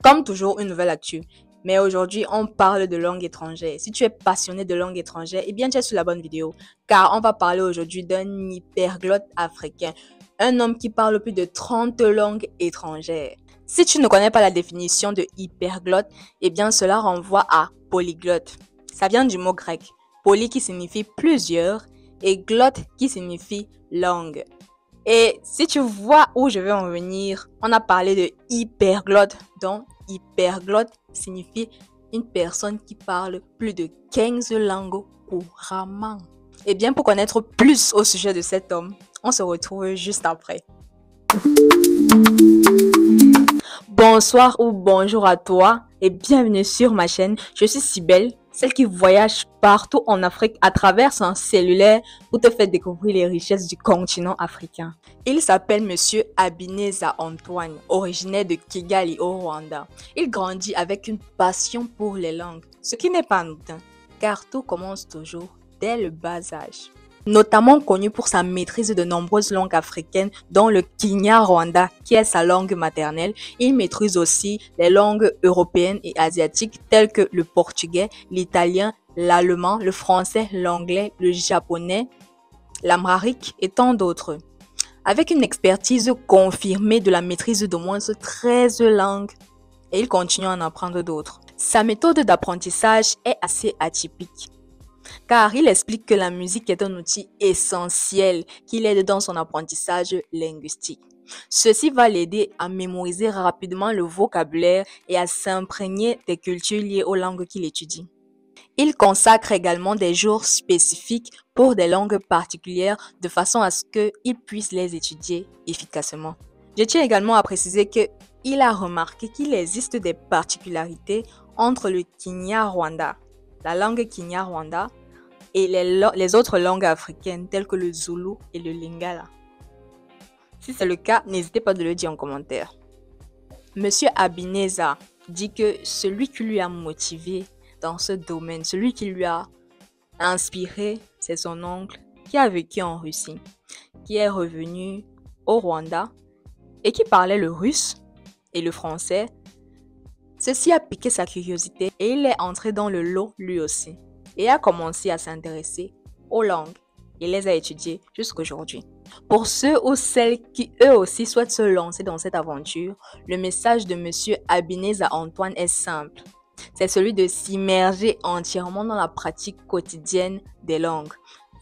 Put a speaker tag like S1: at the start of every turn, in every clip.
S1: Comme toujours, une nouvelle actu. Mais aujourd'hui, on parle de langue étrangère. Si tu es passionné de langue étrangère, eh bien, tu es sur la bonne vidéo. Car on va parler aujourd'hui d'un hyperglotte africain. Un homme qui parle plus de 30 langues étrangères. Si tu ne connais pas la définition de hyperglotte, eh bien, cela renvoie à polyglotte. Ça vient du mot grec. Poly qui signifie plusieurs et glotte qui signifie langue. Et si tu vois où je vais en venir, on a parlé de hyperglotte. Donc, hyperglotte signifie une personne qui parle plus de 15 langues couramment. Et bien, pour connaître plus au sujet de cet homme, on se retrouve juste après. Bonsoir ou bonjour à toi et bienvenue sur ma chaîne. Je suis Cybelle, celle qui voyage partout en Afrique à travers son cellulaire pour te faire découvrir les richesses du continent africain. Il s'appelle Monsieur Habineza Antoine, originaire de Kigali au Rwanda. Il grandit avec une passion pour les langues, ce qui n'est pas anodin, car tout commence toujours dès le bas âge. Notamment connu pour sa maîtrise de nombreuses langues africaines, dont le Kinyarwanda, qui est sa langue maternelle. Il maîtrise aussi les langues européennes et asiatiques telles que le portugais, l'italien, l'allemand, le français, l'anglais, le japonais, l'amharique et tant d'autres. Avec une expertise confirmée de la maîtrise d'au moins 13 langues, et il continue à en apprendre d'autres. Sa méthode d'apprentissage est assez atypique, car il explique que la musique est un outil essentiel qui l'aide dans son apprentissage linguistique. Ceci va l'aider à mémoriser rapidement le vocabulaire et à s'imprégner des cultures liées aux langues qu'il étudie. Il consacre également des jours spécifiques pour des langues particulières de façon à ce qu'il puisse les étudier efficacement. Je tiens également à préciser qu'il a remarqué qu'il existe des particularités entre le Kinyarwanda, la langue Kinyarwanda, et les autres langues africaines telles que le Zoulou et le Lingala. Si c'est le cas, n'hésitez pas de le dire en commentaire. Monsieur Habineza dit que celui qui lui a motivé dans ce domaine, celui qui lui a inspiré, c'est son oncle qui a vécu en Russie, qui est revenu au Rwanda et qui parlait le russe et le français. Ceci a piqué sa curiosité et il est entré dans le lot lui aussi et a commencé à s'intéresser aux langues et les a étudiées jusqu'aujourd'hui. Pour ceux ou celles qui eux aussi souhaitent se lancer dans cette aventure, le message de Monsieur Habineza Antoine est simple. C'est celui de s'immerger entièrement dans la pratique quotidienne des langues,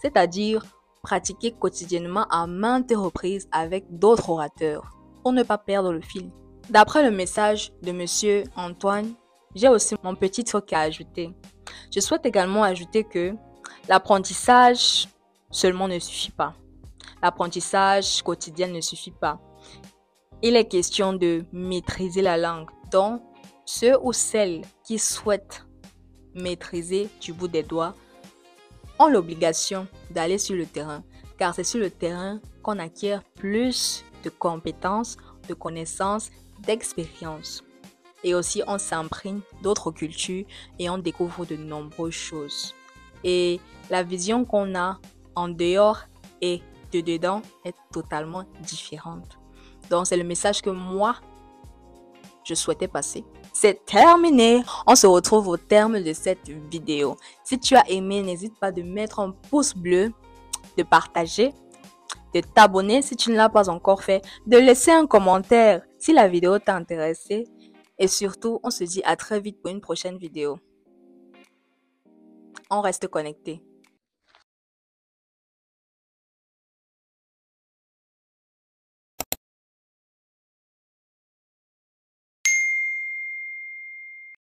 S1: c'est-à-dire pratiquer quotidiennement à maintes reprises avec d'autres orateurs pour ne pas perdre le fil. D'après le message de Monsieur Antoine, j'ai aussi mon petit truc à ajouter. Je souhaite également ajouter que l'apprentissage seulement ne suffit pas. L'apprentissage quotidien ne suffit pas. Il est question de maîtriser la langue. Donc, ceux ou celles qui souhaitent maîtriser du bout des doigts ont l'obligation d'aller sur le terrain, car c'est sur le terrain qu'on acquiert plus de compétences, de connaissances, d'expérience. Et aussi, on s'imprègne d'autres cultures et on découvre de nombreuses choses. Et la vision qu'on a en dehors et de dedans est totalement différente. Donc, c'est le message que moi, je souhaitais passer. C'est terminé. On se retrouve au terme de cette vidéo. Si tu as aimé, n'hésite pas de mettre un pouce bleu, de partager, de t'abonner si tu ne l'as pas encore fait, de laisser un commentaire si la vidéo t'a intéressé. Et surtout, on se dit à très vite pour une prochaine vidéo. On reste connecté.